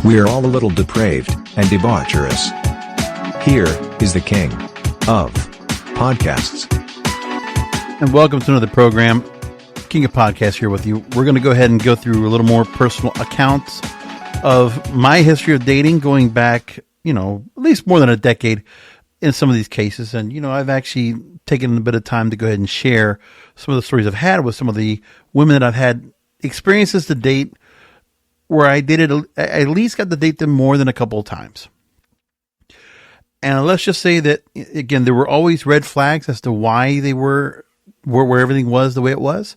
We're all a little depraved and debaucherous. Here is the king of podcasts. And welcome to another program. King of Podcasts here with you. We're going to go ahead and go through a little more personal accounts of my history of dating going back, at least more than a decade in some of these cases. And, I've actually taken a bit of time to go ahead and share some of the stories I've had with some of the women that I've had experiences to date where I at least got to date them more than a couple of times. And let's just say that, again, there were always red flags as to why they were where everything was the way it was.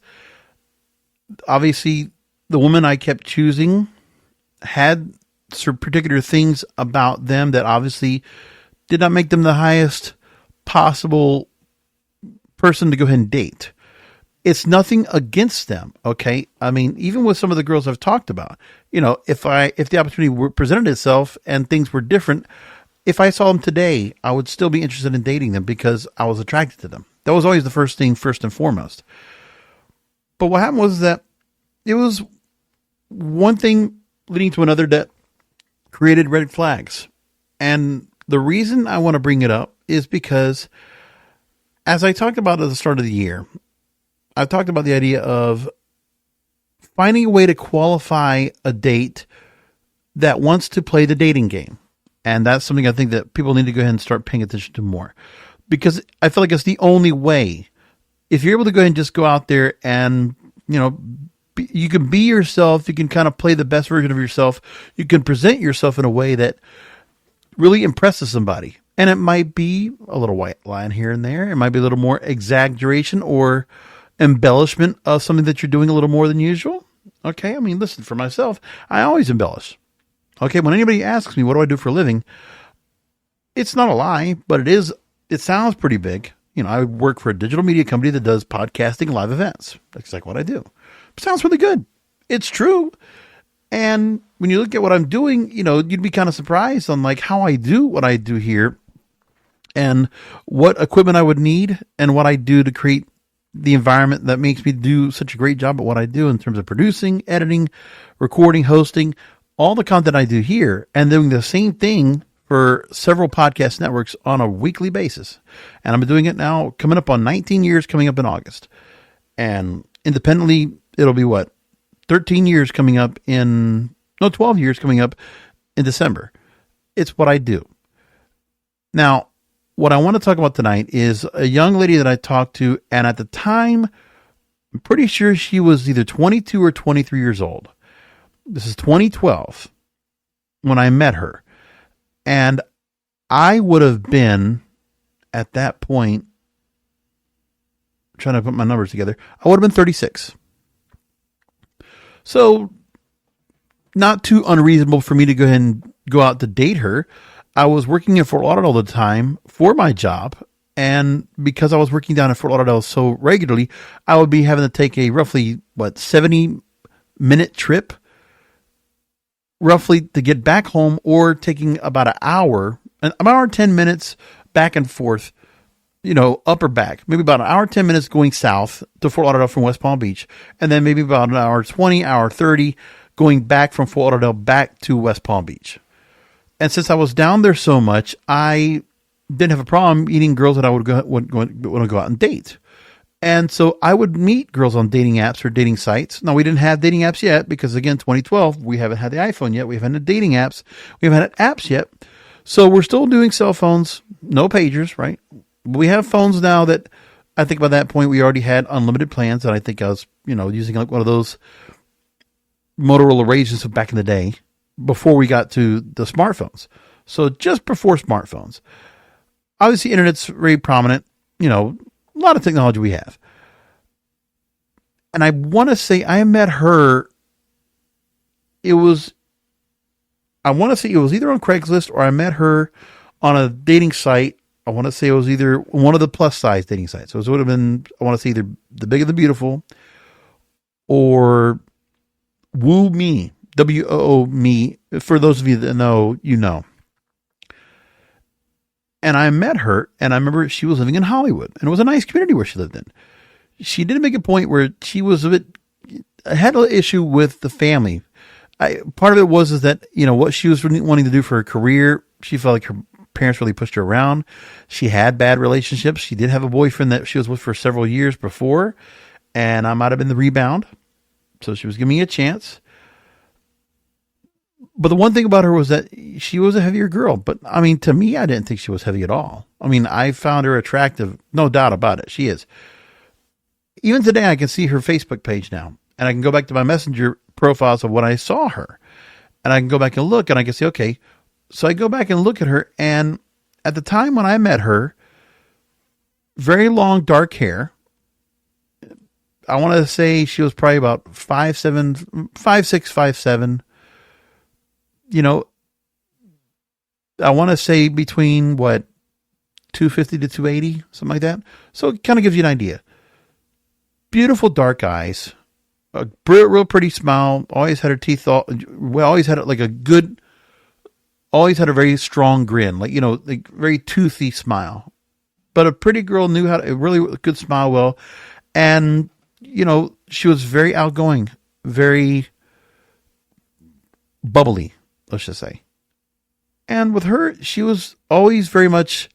Obviously, the woman I kept choosing had some particular things about them that obviously did not make them the highest possible person to go ahead and date. It's nothing against them, okay? I mean, even with some of the girls I've talked about, if the opportunity presented itself and things were different, if I saw them today, I would still be interested in dating them because I was attracted to them. That was always the first thing, first and foremost. But what happened was that it was one thing leading to another that created red flags. And the reason I want to bring it up is because, as I talked about at the start of the year, I've talked about the idea of finding a way to qualify a date that wants to play the dating game. And that's something I think that people need to go ahead and start paying attention to more. Because I feel like it's the only way. If you're able to go ahead and just go out there and, you can be yourself, you can kind of play the best version of yourself, you can present yourself in a way that really impresses somebody. And it might be a little white line here and there. It might be a little more exaggeration or embellishment of something that you're doing a little more than usual. Okay. I mean, listen, for myself, I always embellish. Okay. When anybody asks me, what do I do for a living? It's not a lie, but it sounds pretty big. I work for a digital media company that does podcasting and live events. That's like what I do. It sounds really good. It's true. And when you look at what I'm doing, you'd be kind of surprised on like how I do what I do here and what equipment I would need and what I do to create the environment that makes me do such a great job at what I do in terms of producing, editing, recording, hosting, all the content I do here, and doing the same thing for several podcast networks on a weekly basis. And I'm doing it now, coming up on 19 years, coming up in August. And independently, it'll be 13 years coming up 12 years coming up in December. It's what I do. Now, what I want to talk about tonight is a young lady that I talked to, and at the time, I'm pretty sure she was either 22 or 23 years old. This is 2012 when I met her. And I would have been, at that point, trying to put my numbers together, I would have been 36. So, not too unreasonable for me to go ahead and go out to date her. I was working in Fort Lauderdale at the time for my job. And because I was working down in Fort Lauderdale so regularly, I would be having to take a roughly, 70-minute trip, roughly, to get back home, or taking about an hour and 10 minutes back and forth, up or back. Maybe about an hour, 10 minutes going south to Fort Lauderdale from West Palm Beach. And then maybe about an hour 20, hour 30 going back from Fort Lauderdale back to West Palm Beach. And since I was down there so much, I didn't have a problem meeting girls that I would want to go out and date. And so I would meet girls on dating apps or dating sites. Now, we didn't have dating apps yet because, again, 2012, we haven't had the iPhone yet. We haven't had dating apps. We haven't had apps yet. So we're still doing cell phones, no pagers, right? We have phones now that I think by that point we already had unlimited plans. And I think I was, using like one of those Motorola Razrs of back in the day, before we got to the smartphones. So just before smartphones. Obviously, internet's very prominent, a lot of technology we have. And I want to say I met her, I want to say it was either on Craigslist or I met her on a dating site. I want to say it was either one of the plus size dating sites. So it would have been, I want to say either The Big and the Beautiful or Woo Me. WOO Me, for those of you that know, And I met her, and I remember she was living in Hollywood, and it was a nice community where she lived in. She did make a point where she was had an issue with the family. part of it was is that, what she was really wanting to do for her career, she felt like her parents really pushed her around. She had bad relationships. She did have a boyfriend that she was with for several years before, and I might have been the rebound. So she was giving me a chance. But the one thing about her was that she was a heavier girl. But I mean, to me, I didn't think she was heavy at all. I mean, I found her attractive. No doubt about it. She is. Even today, I can see her Facebook page now. And I can go back to my Messenger profiles of when I saw her. And I can go back and look and I can say, okay. So I go back and look at her. And at the time when I met her, very long dark hair. I want to say she was probably about 5'7", 5'6", 5'7". I want to say between 250 to 280, something like that. So it kind of gives you an idea. Beautiful dark eyes, a real pretty smile. Always had her teeth always had always had a very strong grin, like very toothy smile. But a pretty girl knew how to really good smile well, and she was very outgoing, very bubbly, let's just say. And with her, she was always very much,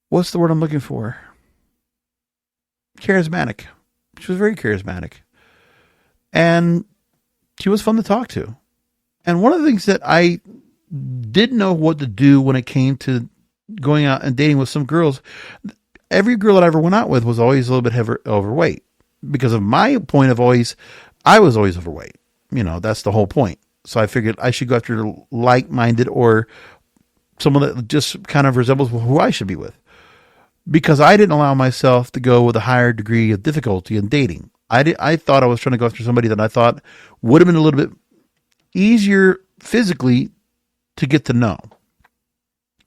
what's the word I'm looking for? Charismatic. She was very charismatic. And she was fun to talk to. And one of the things that I didn't know what to do when it came to going out and dating with some girls, every girl that I ever went out with was always a little bit overweight. Because of my point of I was always overweight. That's the whole point. So I figured I should go after like-minded or someone that just kind of resembles who I should be with. Because I didn't allow myself to go with a higher degree of difficulty in dating. I thought I was trying to go after somebody that I thought would have been a little bit easier physically to get to know.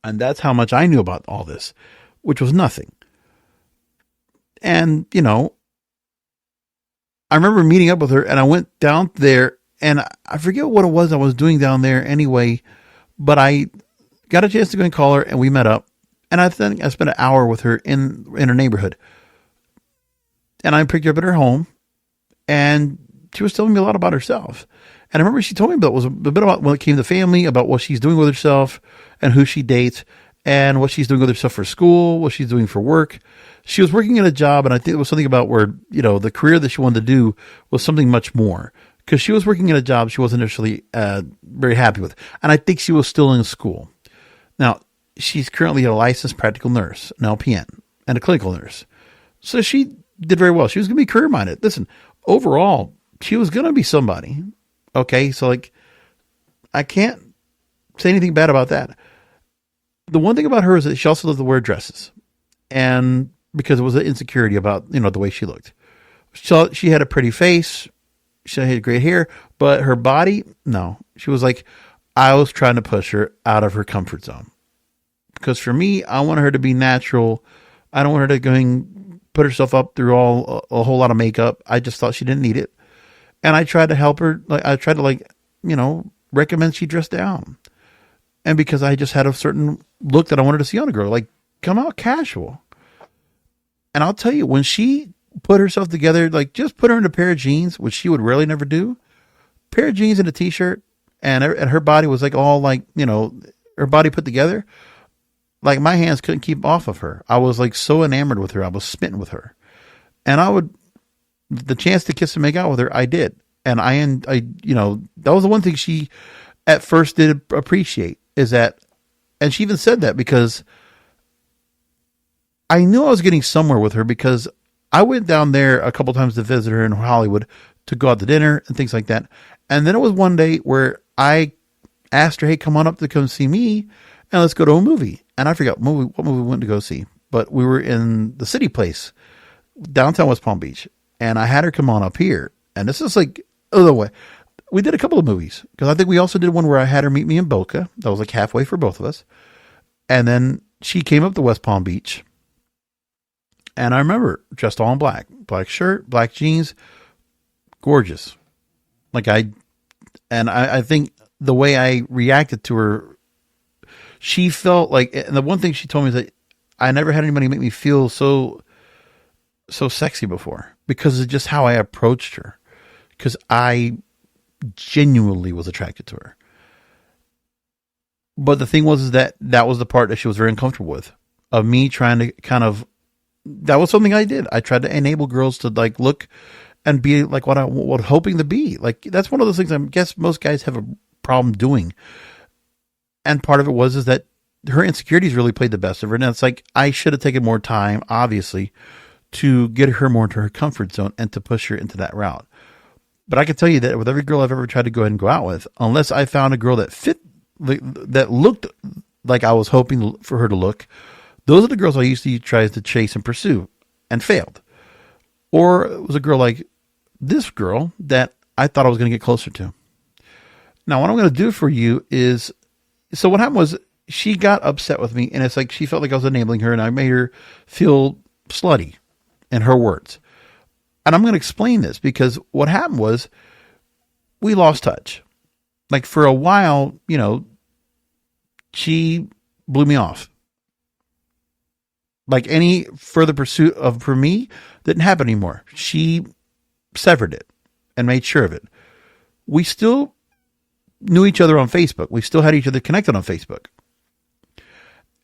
And that's how much I knew about all this, which was nothing. And, I remember meeting up with her and I went down there and I forget what it was I was doing down there anyway, but I got a chance to go and call her and we met up. And I think I spent an hour with her in her neighborhood. And I picked her up at her home and she was telling me a lot about herself. And I remember she told me about a bit about when it came to family, about what she's doing with herself and who she dates and what she's doing with herself for school, what she's doing for work. She was working at a job, and I think it was something about where, the career that she wanted to do was something much more. Because she was working at a job she wasn't initially very happy with. And I think she was still in school. Now, she's currently a licensed practical nurse, an LPN, and a clinical nurse. So she did very well. She was going to be career-minded. Listen, overall, she was going to be somebody. Okay, so I can't say anything bad about that. The one thing about her is that she also loved to wear dresses. And because it was an insecurity about, the way she looked. So she had a pretty face. She had great hair, but her body, no. She was like, I was trying to push her out of her comfort zone. Because for me, I want her to be natural. I don't want her to go and put herself up through a whole lot of makeup. I just thought she didn't need it. And I tried to help her. I tried to recommend she dress down. And because I just had a certain look that I wanted to see on a girl, come out casual. And I'll tell you, when she put herself together, just put her in a pair of jeans, which she would rarely never do, pair of jeans and a t-shirt, and her body was her body put together, my hands couldn't keep off of her. I was so enamored with her. I was smitten with her. And the chance to kiss and make out with her, I did. And that was the one thing she at first did appreciate is that, and she even said that because I knew I was getting somewhere with her because I went down there a couple times to visit her in Hollywood to go out to dinner and things like that. And then it was one day where I asked her, hey, come on up to come see me and let's go to a movie. And I forgot what movie we went to go see, but we were in the City Place, downtown West Palm Beach. And I had her come on up here. And this is other way. We did a couple of movies because I think we also did one where I had her meet me in Boca. That was halfway for both of us. And then she came up to West Palm Beach. And I remember dressed all in black shirt, black jeans, gorgeous. I think the way I reacted to her, she felt and the one thing she told me is that I never had anybody make me feel so sexy before because of just how I approached her. Because I genuinely was attracted to her. But the thing was is that was the part that she was very uncomfortable with, of me trying to kind of, that was something I did. I tried to enable girls to like look and be like what I was hoping to be. Like, that's one of those things I guess most guys have a problem doing. And part of it was is that her insecurities really played the best of her. And it's like, I should have taken more time, obviously, to get her more into her comfort zone and to push her into that route. But I can tell you that with every girl I've ever tried to go ahead and go out with, unless I found a girl that fit, that looked like I was hoping for her to look, those are the girls I used to try to chase and pursue and failed. Or it was a girl like this girl that I thought I was going to get closer to. Now, what I'm going to do for you is, so what happened was she got upset with me, and it's like she felt like I was enabling her, and I made her feel slutty, in her words. And I'm going to explain this because what happened was we lost touch. Like, for a while, she blew me off. Like, any further pursuit for me didn't happen anymore. She severed it and made sure of it. We still knew each other on Facebook. We still had each other connected on Facebook.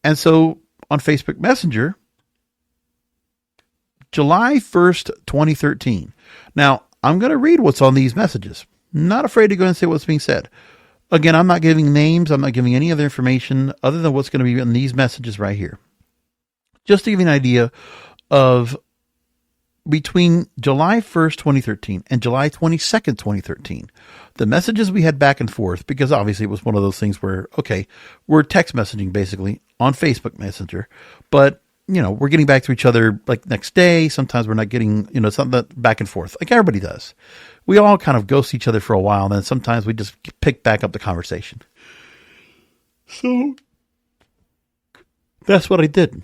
And so on Facebook Messenger, July 1st, 2013. Now, I'm going to read what's on these messages. Not afraid to go and say what's being said. Again, I'm not giving names. I'm not giving any other information other than what's going to be in these messages right here. Just to give you an idea of between July 1st, 2013 and July 22nd, 2013, the messages we had back and forth, because obviously it was one of those things where, okay, we're text messaging basically on Facebook Messenger, but we're getting back to each other like next day. Sometimes we're not getting, something that back and forth like everybody does. We all kind of ghost each other for a while. And then sometimes we just pick back up the conversation. So that's what I did.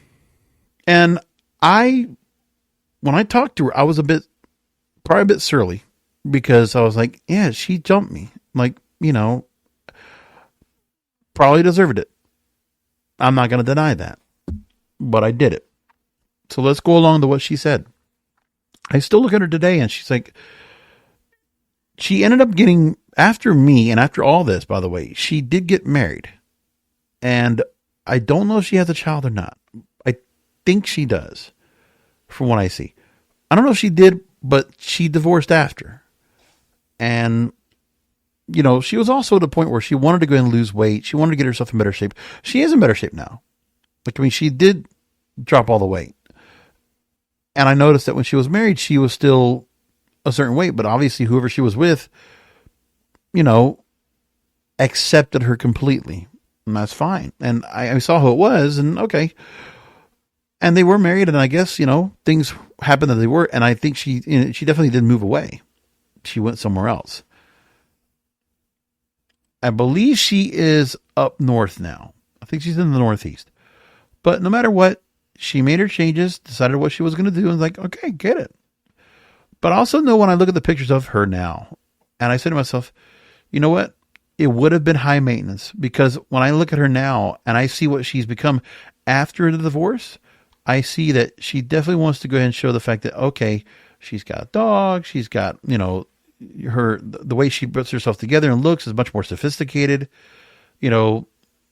And when I talked to her, I was probably a bit surly because I was like, yeah, she jumped me. Like, probably deserved it. I'm not going to deny that. But I did it. So let's go along to what she said. I still look at her today and she's like, she ended up getting, after me and after all this, by the way, she did get married. And I don't know if she has a child or not. I think she does, from what I see. I don't know if she did, but she divorced after. And, she was also at a point where she wanted to go and lose weight. She wanted to get herself in better shape. She is in better shape now. She did drop all the weight. And I noticed that when she was married, she was still a certain weight, but obviously whoever she was with, accepted her completely. And that's fine. And I saw who it was, and okay. And they were married, and I guess, things happened that they were, and I think she definitely did move away. She went somewhere else. I believe she is up north now. I think she's in the Northeast. But no matter what, she made her changes, decided what she was going to do, and was like, okay, get it. But I also know when I look at the pictures of her now, and I say to myself, you know what? It would have been high maintenance, because when I look at her now and I see what she's become after the divorce, I see that she definitely wants to go ahead and show the fact that, okay, she's got a dog, she's got, the way she puts herself together and looks is much more sophisticated,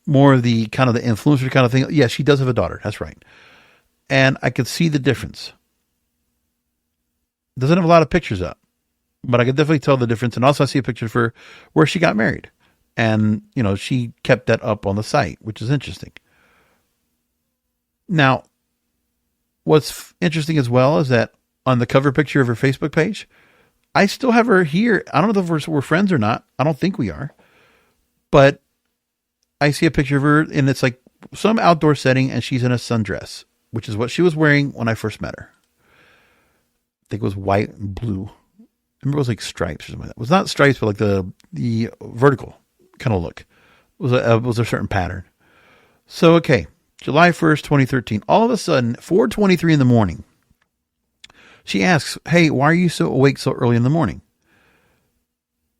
more of the kind of the influencer kind of thing. Yeah, she does have a daughter. That's right. And I could see the difference. Doesn't have a lot of pictures up, but I could definitely tell the difference. And also I see a picture of her where she got married, and, she kept that up on the site, which is interesting. Now, what's interesting as well is that on the cover picture of her Facebook page, I still have her here. I don't know if we're friends or not. I don't think we are, but I see a picture of her, and it's like some outdoor setting, and she's in a sundress, which is what she was wearing when I first met her. I think it was white and blue. I remember it was like stripes or something like that. It was not stripes, but like the vertical kind of look. It was a certain pattern. So, okay, July 1st, 2013. All of a sudden, 4:23 in the morning, she asks, hey, why are you so awake so early in the morning?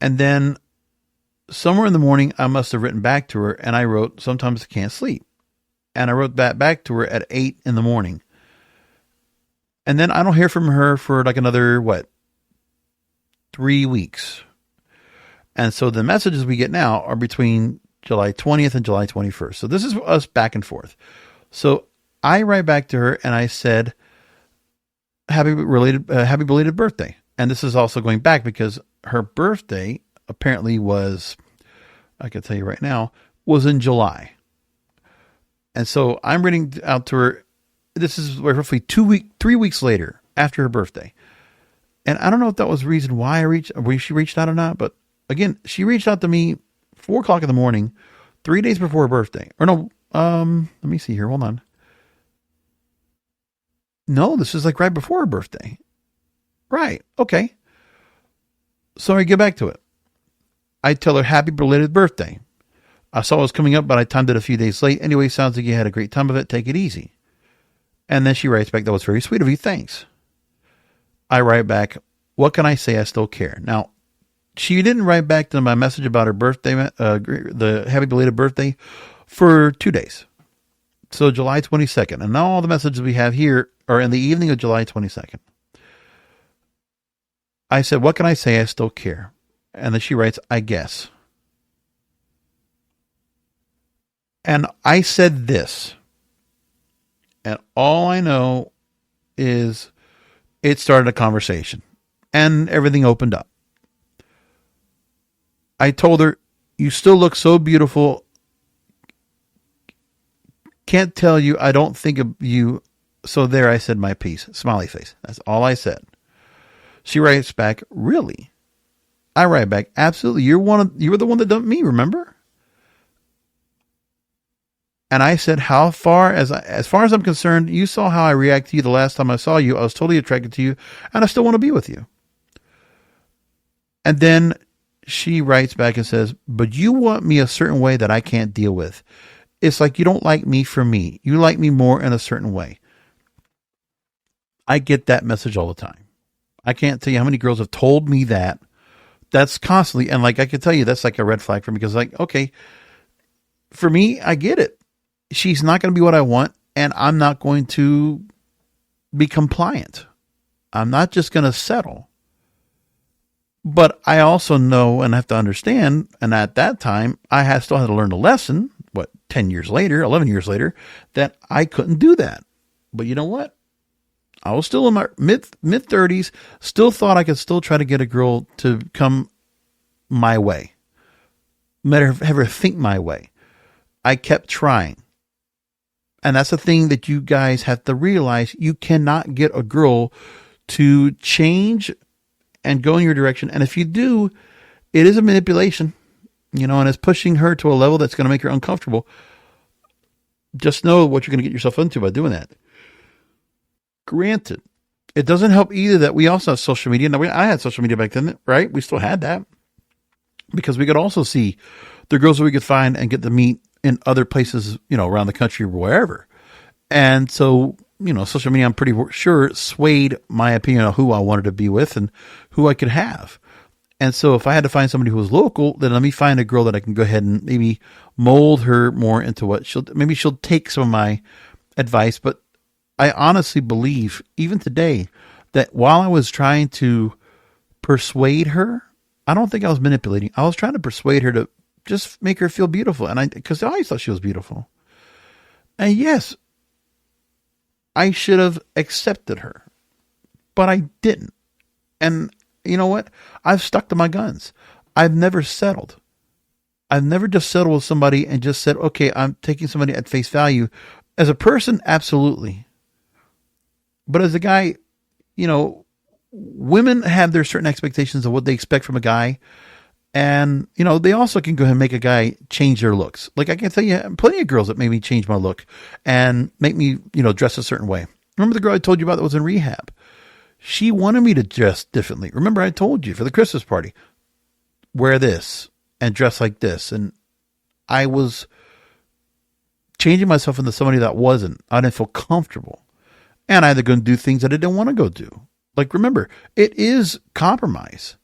And then somewhere in the morning, I must have written back to her, and I wrote, sometimes I can't sleep. And I wrote that back to her at 8 in the morning. And then I don't hear from her for like another, 3 weeks. And so the messages we get now are between July 20th and July 21st. So this is us back and forth. So I write back to her and I said, happy belated birthday. And this is also going back because her birthday apparently was, I can tell you right now, was in July. And so I'm reading out to her. This is roughly 3 weeks later after her birthday. And I don't know if that was the reason why she reached out or not. But again, she reached out to me 4 o'clock in the morning, 3 days before her birthday. Or no, let me see here. Hold on. No, this is like right before her birthday. Right. Okay. So I get back to it. I tell her happy belated birthday. I saw it was coming up, but I timed it a few days late. Anyway, sounds like you had a great time of it. Take it easy. And then she writes back, that was very sweet of you. Thanks. I write back, what can I say? I still care. Now, she didn't write back to my message about her birthday, the happy belated birthday, for 2 days. So July 22nd. And now all the messages we have here are in the evening of July 22nd. I said, what can I say? I still care. And then she writes, I guess. And I said this. And all I know is it started a conversation. And everything opened up. I told her, you still look so beautiful. Can't tell you, I don't think of you. So there, I said my piece. Smiley face. That's all I said. She writes back, really? I write back, absolutely. You were the one that dumped me, remember? And I said, as far as I'm concerned, you saw how I reacted to you the last time I saw you. I was totally attracted to you, and I still want to be with you. And then she writes back and says, but you want me a certain way that I can't deal with. It's like you don't like me for me. You like me more in a certain way. I get that message all the time. I can't tell you how many girls have told me that. That's constantly, and like I can tell you, that's like a red flag for me because, like, okay, for me, I get it. She's not going to be what I want, and I'm not going to be compliant. I'm not just going to settle. But I also know and have to understand, and at that time, I still had to learn a lesson, 10 years later, 11 years later, that I couldn't do that. But you know what? I was still in my mid-30s, still thought I could still try to get a girl to come my way. Have her think my way. I kept trying. And that's the thing that you guys have to realize. You cannot get a girl to change and go in your direction. And if you do, it is a manipulation, and it's pushing her to a level that's going to make her uncomfortable. Just know what you're going to get yourself into by doing that. Granted, it doesn't help either that we also have social media. Now, I had social media back then, right? We still had that because we could also see the girls that we could find and get to meet in other places, around the country or wherever. And so, social media, I'm pretty sure, swayed my opinion on who I wanted to be with and who I could have. And so if I had to find somebody who was local, then let me find a girl that I can go ahead and maybe mold her more into what she'll take some of my advice. But I honestly believe, even today, that while I was trying to persuade her, I don't think I was manipulating. I was trying to persuade her to just make her feel beautiful. And because I always thought she was beautiful. And yes, I should have accepted her, but I didn't. And you know what? I've stuck to my guns. I've never settled. I've never just settled with somebody and just said, okay, I'm taking somebody at face value. As a person, absolutely. But as a guy, women have their certain expectations of what they expect from a guy. And, they also can go ahead and make a guy change their looks. Like I can tell you plenty of girls that made me change my look and make me, dress a certain way. Remember the girl I told you about that was in rehab? She wanted me to dress differently. Remember I told you for the Christmas party, wear this and dress like this. And I was changing myself into somebody that wasn't. I didn't feel comfortable. And I had to go and do things that I didn't want to go do. Like, remember, it is compromise.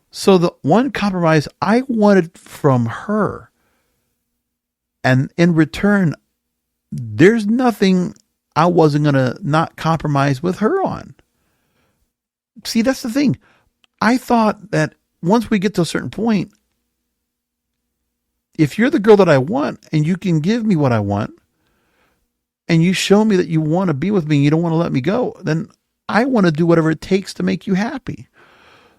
So the one compromise I wanted from her, and in return, there's nothing I wasn't going to not compromise with her on. See, that's the thing. I thought that once we get to a certain point, if you're the girl that I want and you can give me what I want and you show me that you want to be with me and you don't want to let me go, then I want to do whatever it takes to make you happy.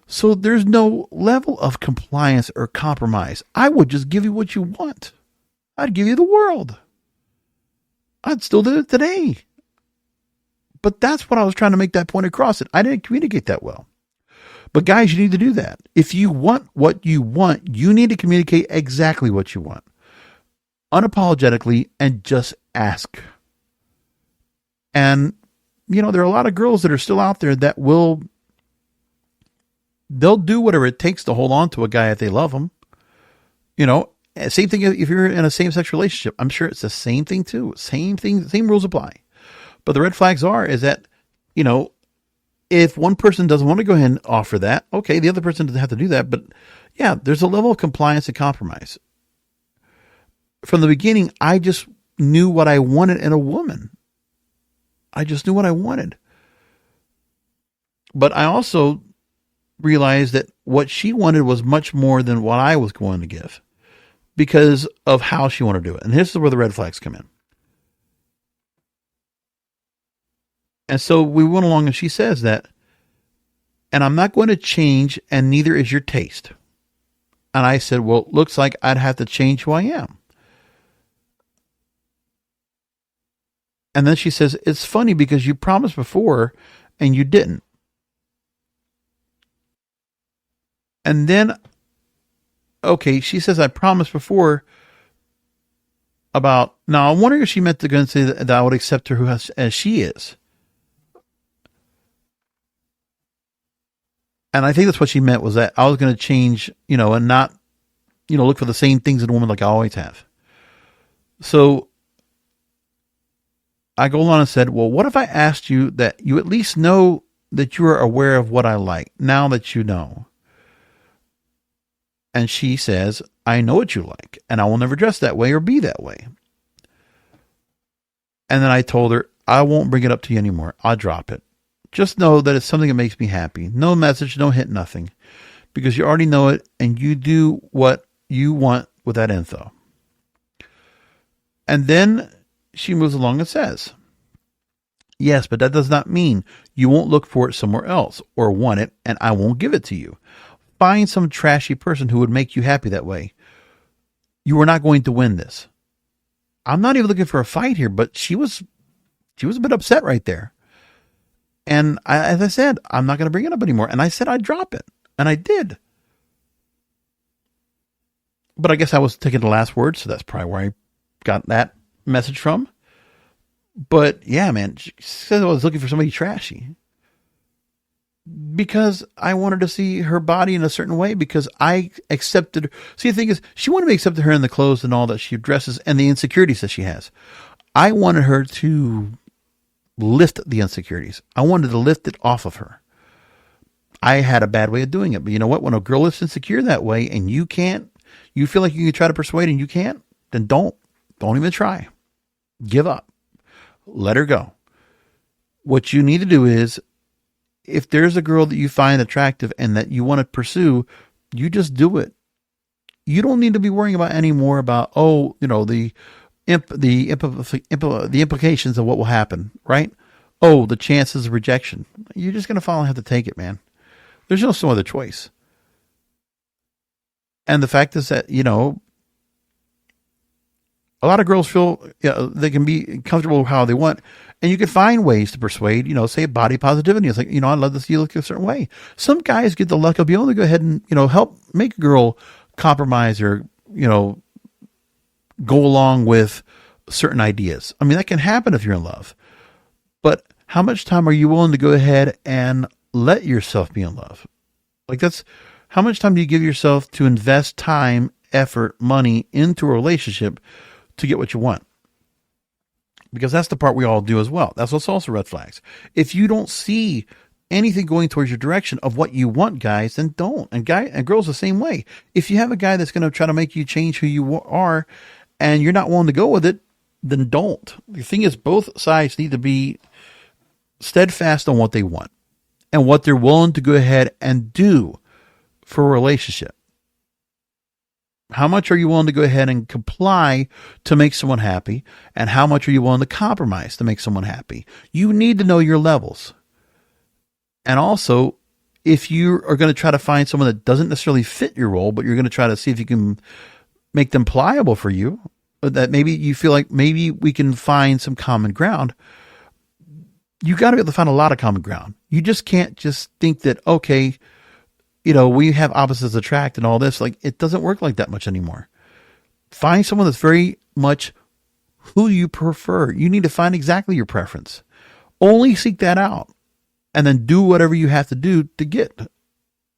So there's no level of compliance or compromise. I would just give you what you want. I'd give you the world. I'd still do it today. But that's what I was trying to make that point across. I didn't communicate that well. But guys, you need to do that. If you want what you want, you need to communicate exactly what you want. Unapologetically, and just ask. And, there are a lot of girls that are still out there that they'll do whatever it takes to hold on to a guy if they love him. Same thing if you're in a same-sex relationship. I'm sure it's the same thing too. Same thing, same rules apply. But the red flags is that, if one person doesn't want to go ahead and offer that, okay, the other person doesn't have to do that. But yeah, there's a level of compliance and compromise. From the beginning, I just knew what I wanted in a woman. I just knew what I wanted. But I also realized that what she wanted was much more than what I was going to give because of how she wanted to do it. And this is where the red flags come in. And so we went along and she says that, and I'm not going to change and neither is your taste. And I said, well, it looks like I'd have to change who I am. And then she says, it's funny because you promised before and you didn't. And then, okay, she says, I promised before about, now I'm wondering if she meant to go and say that I would accept her as she is. And I think that's what she meant was that I was going to change, and not, look for the same things in a woman like I always have. So I go along and said, well, what if I asked you that you at least know that you are aware of what I like now that you know? And she says, I know what you like, and I will never dress that way or be that way. And then I told her, I won't bring it up to you anymore. I'll drop it. Just know that it's something that makes me happy. No message, no hint, nothing. Because you already know it, and you do what you want with that info. And then she moves along and says, yes, but that does not mean you won't look for it somewhere else or want it, and I won't give it to you. Find some trashy person who would make you happy that way. You are not going to win this. I'm not even looking for a fight here, but she was a bit upset right there. And as I said, I'm not going to bring it up anymore. And I said I'd drop it. And I did. But I guess I was taking the last word, so that's probably where I got that message from. But yeah, man, she said I was looking for somebody trashy. Because I wanted to see her body in a certain way, because I accepted her. See, the thing is, she wanted me to accept her in the clothes and all that she dresses and the insecurities that she has. I wanted her to lift the insecurities. I wanted to lift it off of her. I had a bad way of doing it. But you know what? When a girl is insecure that way and you feel like you can try to persuade and you can't, then don't even try. Give up. Let her go. What you need to do is, if there's a girl that you find attractive and that you want to pursue, you just do it. You don't need to be worrying about any more about, the implications of what will happen, right? Oh, the chances of rejection. You're just going to fall and have to take it, man. There's no other choice. And the fact is that, a lot of girls feel they can be comfortable with how they want. And you can find ways to persuade, say body positivity. It's like, I'd love to see you look a certain way. Some guys get the luck of being able to go ahead and, help make a girl compromise or, go along with certain ideas. I mean, that can happen if you're in love. But how much time are you willing to go ahead and let yourself be in love? Like how much time do you give yourself to invest time, effort, money into a relationship to get what you want? Because that's the part we all do as well. That's what's also red flags. If you don't see anything going towards your direction of what you want, guys, then don't. And girls the same way. If you have a guy that's going to try to make you change who you are and you're not willing to go with it, then don't. The thing is, both sides need to be steadfast on what they want and what they're willing to go ahead and do for a relationship. How much are you willing to go ahead and comply to make someone happy? And how much are you willing to compromise to make someone happy? You need to know your levels. And also, if you are going to try to find someone that doesn't necessarily fit your role, but you're going to try to see if you can make them pliable for you, that maybe you feel like maybe we can find some common ground, you got to be able to find a lot of common ground. You just can't just think that, okay, we have opposites attract and all this. Like, it doesn't work like that much anymore. Find someone that's very much who you prefer. You need to find exactly your preference. Only seek that out and then do whatever you have to do to get.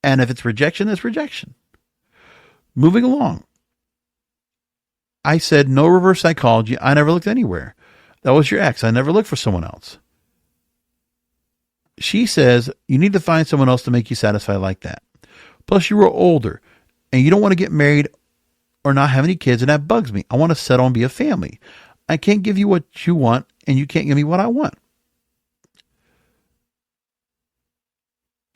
And if it's rejection, it's rejection. Moving along. I said, no reverse psychology. I never looked anywhere. That was your ex. I never looked for someone else. She says, you need to find someone else to make you satisfied like that. Plus, you were older and you don't want to get married or not have any kids, and that bugs me. I want to settle and be a family. I can't give you what you want, and you can't give me what I want.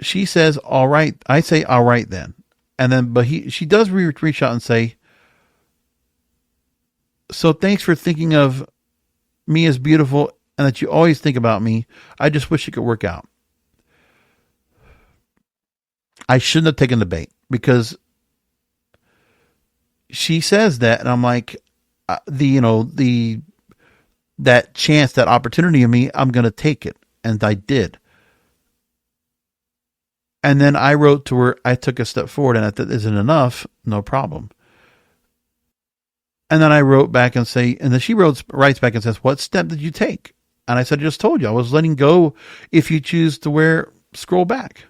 She says, all right. I say, all right then. And then, but she does reach out and say, so thanks for thinking of me as beautiful and that you always think about me. I just wish it could work out. I shouldn't have taken the bait because she says that, and I'm like, that chance, that opportunity of me, I'm going to take it. And I did. And then I wrote to her, I took a step forward, and that isn't enough. No problem. And then I wrote back and say, and then she writes back and says, what step did you take? And I said, I just told you, I was letting go. If you choose to scroll back.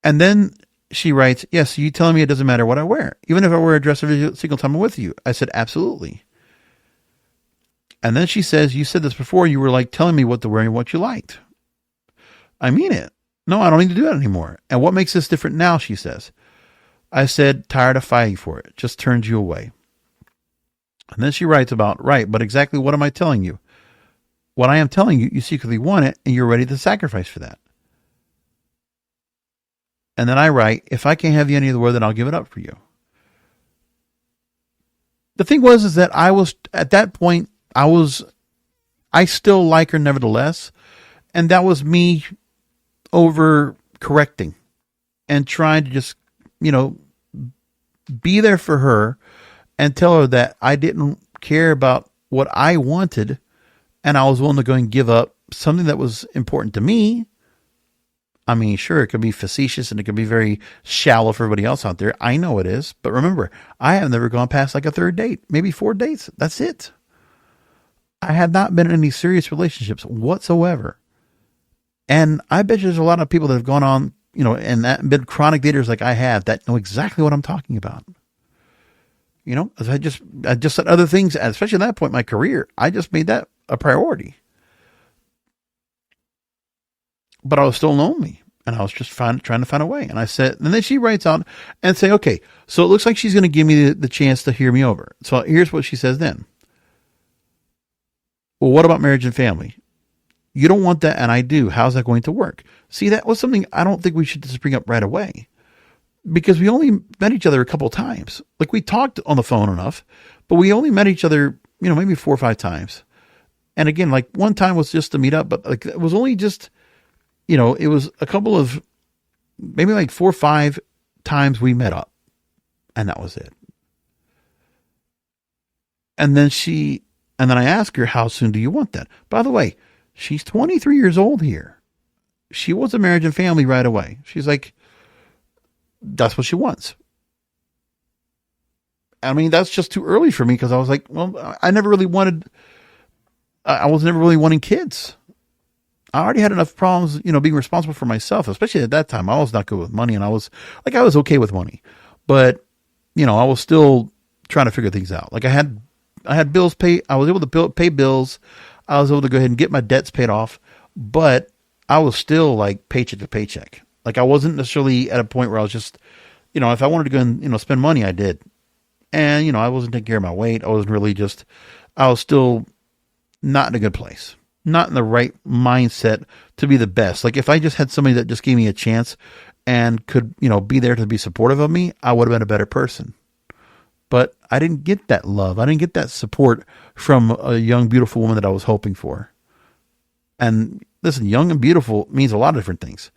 And then she writes, yes, you telling me it doesn't matter what I wear, even if I wear a dress every single time I'm with you. I said, absolutely. And then she says, you said this before, you were like telling me what to wear and what you liked. I mean it. No, I don't need to do that anymore. And what makes this different now, she says. I said, tired of fighting for it. Just turned you away. And then she writes about, right, but exactly what am I telling you? What I am telling you, you secretly want it and you're ready to sacrifice for that. And then I write, if I can't have you any of the world, then I'll give it up for you. The thing is that I was, at that point, I still like her nevertheless. And that was me over correcting and trying to just, be there for her and tell her that I didn't care about what I wanted. And I was willing to go and give up something that was important to me. I mean, sure, it could be facetious and it could be very shallow for everybody else out there. I know it is. But remember, I have never gone past like a third date, maybe 4 dates. That's it. I have not been in any serious relationships whatsoever. And I bet you there's a lot of people that have gone on, and that been chronic daters like I have that know exactly what I'm talking about. I just said other things, especially at that point in my career. I just made that a priority. But I was still lonely, and I was just trying to find a way. And I said, and then she writes out and say, okay, so it looks like she's going to give me the chance to hear me over. So here's what she says then. Well, what about marriage and family? You don't want that, and I do. How's that going to work? See, that was something I don't think we should just bring up right away, because we only met each other a couple of times. Like, we talked on the phone enough, but we only met each other, maybe 4 or 5 times. And again, like, one time was just to meet up, but like, it was only just, it was a couple of, maybe like 4 or 5 times we met up, and that was it. And then I asked her, how soon do you want that? By the way, she's 23 years old here. She wants a marriage and family right away. She's like, that's what she wants. I mean, that's just too early for me, because I was like, well, I never really wanted, I was never really wanting kids. I already had enough problems, being responsible for myself, especially at that time. I was not good with money, and I was okay with money, but I was still trying to figure things out. Like, I had bills paid. I was able to pay bills. I was able to go ahead and get my debts paid off, but I was still like paycheck to paycheck. Like, I wasn't necessarily at a point where I was just, if I wanted to go and, spend money, I did. And, I wasn't taking care of my weight. I was still not in a good place, not in the right mindset to be the best. Like, if I just had somebody that just gave me a chance and could, be there to be supportive of me, I would have been a better person. But I didn't get that love. I didn't get that support from a young, beautiful woman that I was hoping for. And listen, young and beautiful means a lot of different things.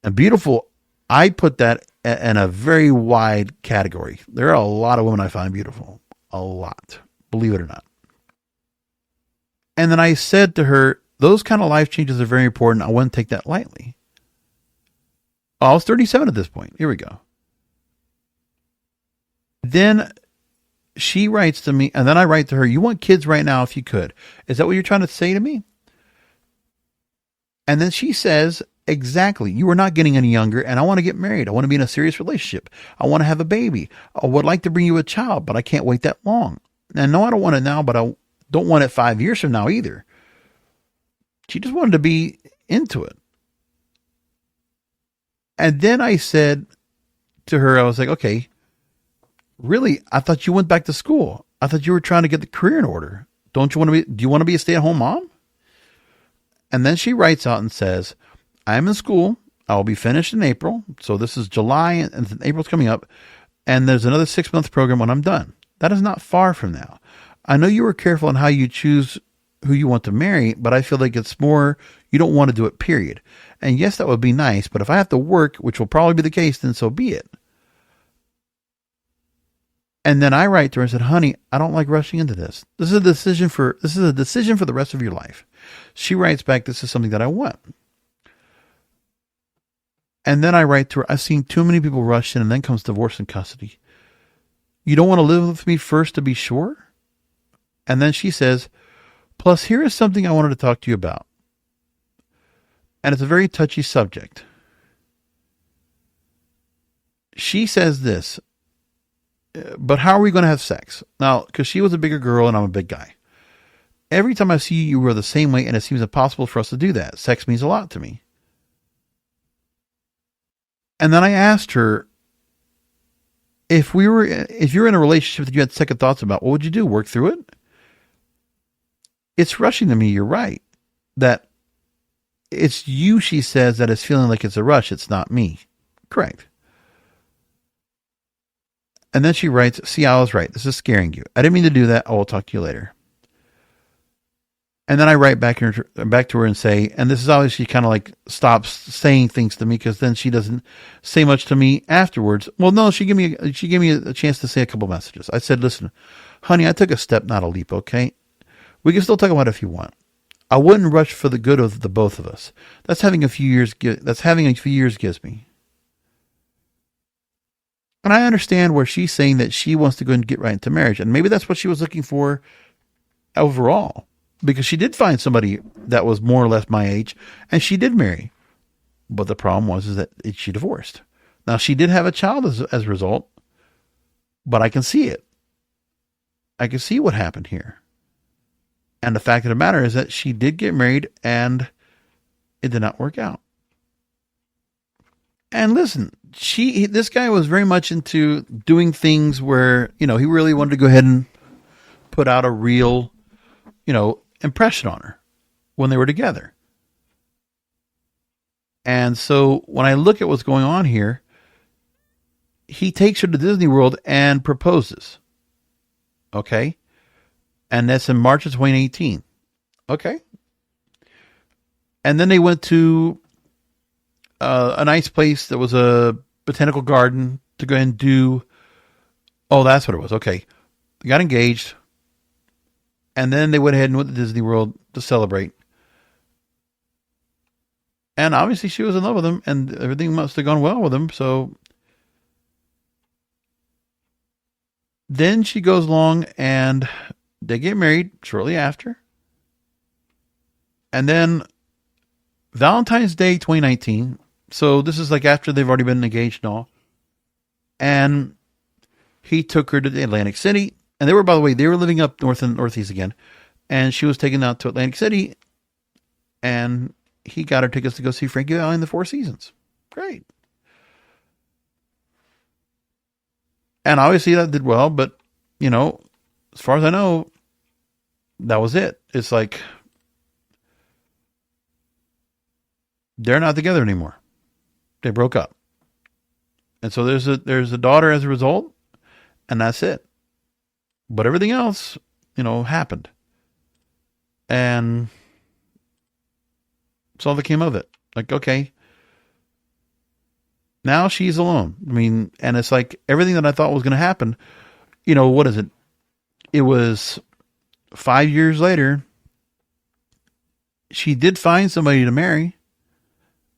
And beautiful, I put that in a very wide category. There are a lot of women I find beautiful. A lot. Believe it or not. And then I said to her, those kind of life changes are very important. I wouldn't take that lightly. I was 37 at this point. Here we go. Then she writes to me, and then I write to her, you want kids right now if you could. Is that what you're trying to say to me? And then she says, exactly. You are not getting any younger, and I want to get married. I want to be in a serious relationship. I want to have a baby. I would like to bring you a child, but I can't wait that long. And no, I don't want it now, but I don't want it 5 years from now either. She just wanted to be into it. And then I said to her, I was like, okay, really? I thought you went back to school. I thought you were trying to get the career in order. Do you want to be a stay-at-home mom? And then she writes out and says, I'm in school. I'll be finished in April. So this is July and April's coming up. And there's another 6-month program when I'm done. That is not far from now. I know you were careful in how you choose who you want to marry, but I feel like it's more, you don't want to do it, period. And yes, that would be nice, but if I have to work, which will probably be the case, then so be it. And then I write to her and said, honey, I don't like rushing into this. This is a decision for the rest of your life. She writes back, this is something that I want. And then I write to her, I've seen too many people rush in and then comes divorce and custody. You don't want to live with me first to be sure? And then she says, plus here is something I wanted to talk to you about. And it's a very touchy subject. She says this, but how are we going to have sex? Now, because she was a bigger girl and I'm a big guy. Every time I see you, you are the same way and it seems impossible for us to do that. Sex means a lot to me. And then I asked her, if you're in a relationship that you had second thoughts about, what would you do? Work through it? It's rushing to me. You're right. That it's you, she says, that is feeling like it's a rush. It's not me. Correct. And then she writes, see, I was right. This is scaring you. I didn't mean to do that. I will talk to you later. And then I write back to her and say, and this is obviously kind of like stops saying things to me because then she doesn't say much to me afterwards. Well, no, she gave me a chance to say a couple messages. I said, listen, honey, I took a step, not a leap. Okay. We can still talk about it if you want. I wouldn't rush for the good of the both of us. That's having a few years gives me. And I understand where she's saying that she wants to go and get right into marriage. And maybe that's what she was looking for overall. Because she did find somebody that was more or less my age. And she did marry. But the problem was that she divorced. Now, she did have a child as a result. But I can see it. I can see what happened here. And the fact of the matter is that she did get married and it did not work out. And listen, this guy was very much into doing things where, he really wanted to go ahead and put out a real, impression on her when they were together. And so when I look at what's going on here, he takes her to Disney World and proposes. Okay. And that's in March of 2018. Okay. And then they went to a nice place that was a botanical garden to go and do. Oh, that's what it was. Okay. They got engaged. And then they went ahead and went to Disney World to celebrate. And obviously she was in love with him and everything must have gone well with him. So then she goes along and they get married shortly after. And then Valentine's Day 2019. So this is like after they've already been engaged and all. And he took her to Atlantic City. And they were, by the way, they were living up north and northeast again. And she was taken out to Atlantic City. And he got her tickets to go see Frankie Valli in the Four Seasons. Great. And obviously that did well. But, as far as I know, that was it. It's like they're not together anymore. They broke up. And so there's a daughter as a result, and that's it. But everything else, happened. And that's all that came of it. Like, okay, now she's alone. I mean, and it's like everything that I thought was going to happen, what is it? It was 5 years later. She did find somebody to marry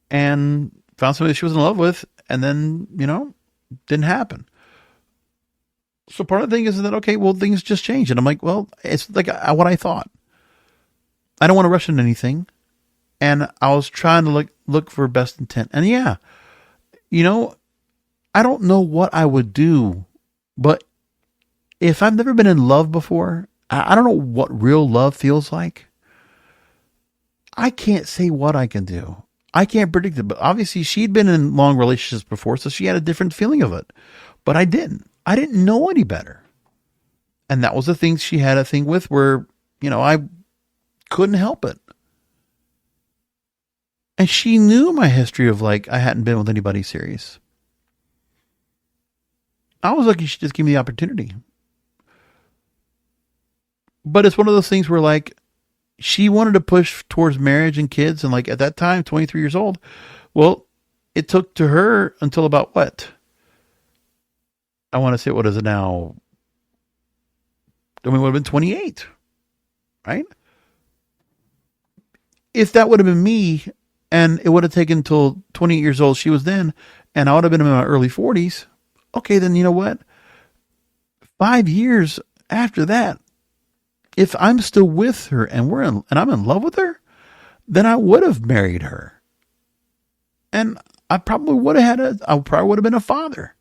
and found somebody she was in love with. And then, didn't happen. So part of the thing is that, okay, well, things just changed. And I'm like, well, it's like what I thought. I don't want to rush into anything. And I was trying to look for best intent. And yeah, I don't know what I would do, but if I've never been in love before, I don't know what real love feels like. I can't say what I can do. I can't predict it, but obviously she'd been in long relationships before, so she had a different feeling of it. But I didn't. I didn't know any better. And that was the thing she had a thing with where, I couldn't help it. And she knew my history of I hadn't been with anybody serious. I was lucky she just gave me the opportunity. But it's one of those things where she wanted to push towards marriage and kids. And at that time, 23 years old, well, it took to her until about what? I want to say, what is it now? I mean, it would have been 28, right? If that would have been me and it would have taken until 28 years old, she was then, and I would have been in my early 40s. Okay, then you know what? 5 years after that, if I'm still with her and I'm in love with her, then I would have married her. And I probably would have been a father.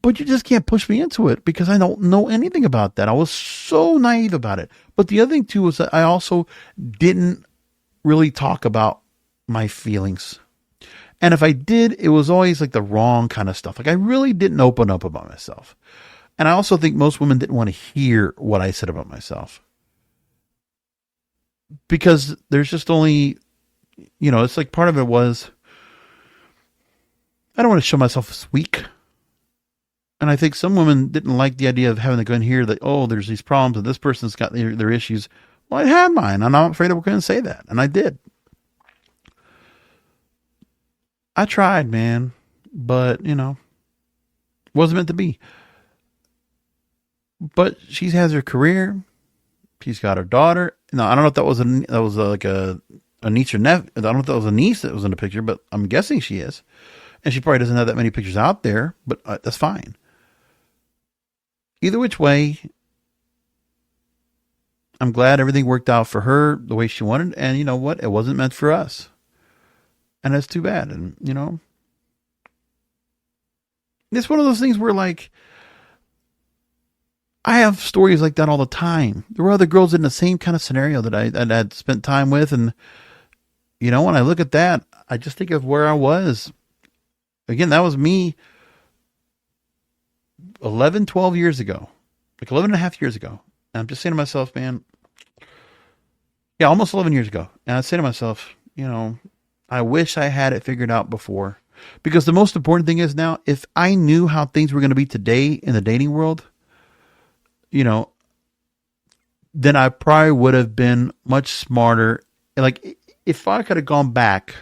But you just can't push me into it because I don't know anything about that. I was so naive about it. But the other thing too was that I also didn't really talk about my feelings. And if I did, it was always the wrong kind of stuff. I really didn't open up about myself. And I also think most women didn't want to hear what I said about myself. Because there's just only, it's part of it was, I don't want to show myself as weak. And I think some women didn't like the idea of having to go in here that, oh, there's these problems and this person's got their issues. Well, I had mine. And I'm afraid I was going to say that. And I did. I tried, man. But, wasn't meant to be. But she has her career. She's got her daughter. No, I don't know if that was a niece or nephew. I don't know if that was a niece that was in the picture, but I'm guessing she is. And she probably doesn't have that many pictures out there, but that's fine. Either which way, I'm glad everything worked out for her the way she wanted. And you know what? It wasn't meant for us. And that's too bad. And, it's one of those things where I have stories like that all the time. There were other girls in the same kind of scenario that I had spent time with. And, when I look at that, I just think of where I was. Again, that was me 11, 12 years ago, 11 and a half years ago. And I'm just saying to myself, man, yeah, almost 11 years ago. And I say to myself, I wish I had it figured out before. Because the most important thing is now, if I knew how things were going to be today in the dating world, then I probably would have been much smarter. If I could have gone back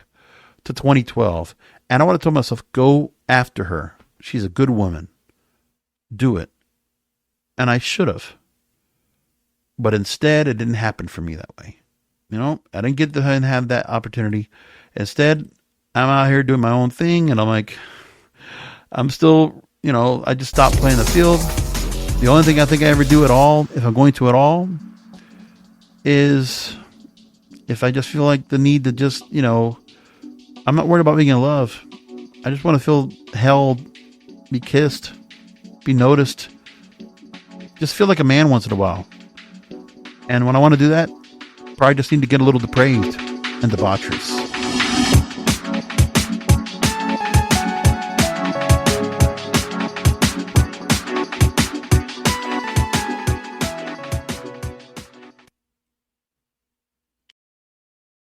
to 2012 and I would have told myself, go after her. She's a good woman. Do it. And I should have. But instead, it didn't happen for me that way. I didn't get to have that opportunity. Instead, I'm out here doing my own thing. And I'm still, I just stopped playing the field. The only thing I think I ever do at all, if I'm going to at all, is if I just feel like the need to just, I'm not worried about being in love. I just want to feel held, be kissed, be noticed. Just feel like a man once in a while. And when I want to do that, probably just need to get a little depraved and debaucherous.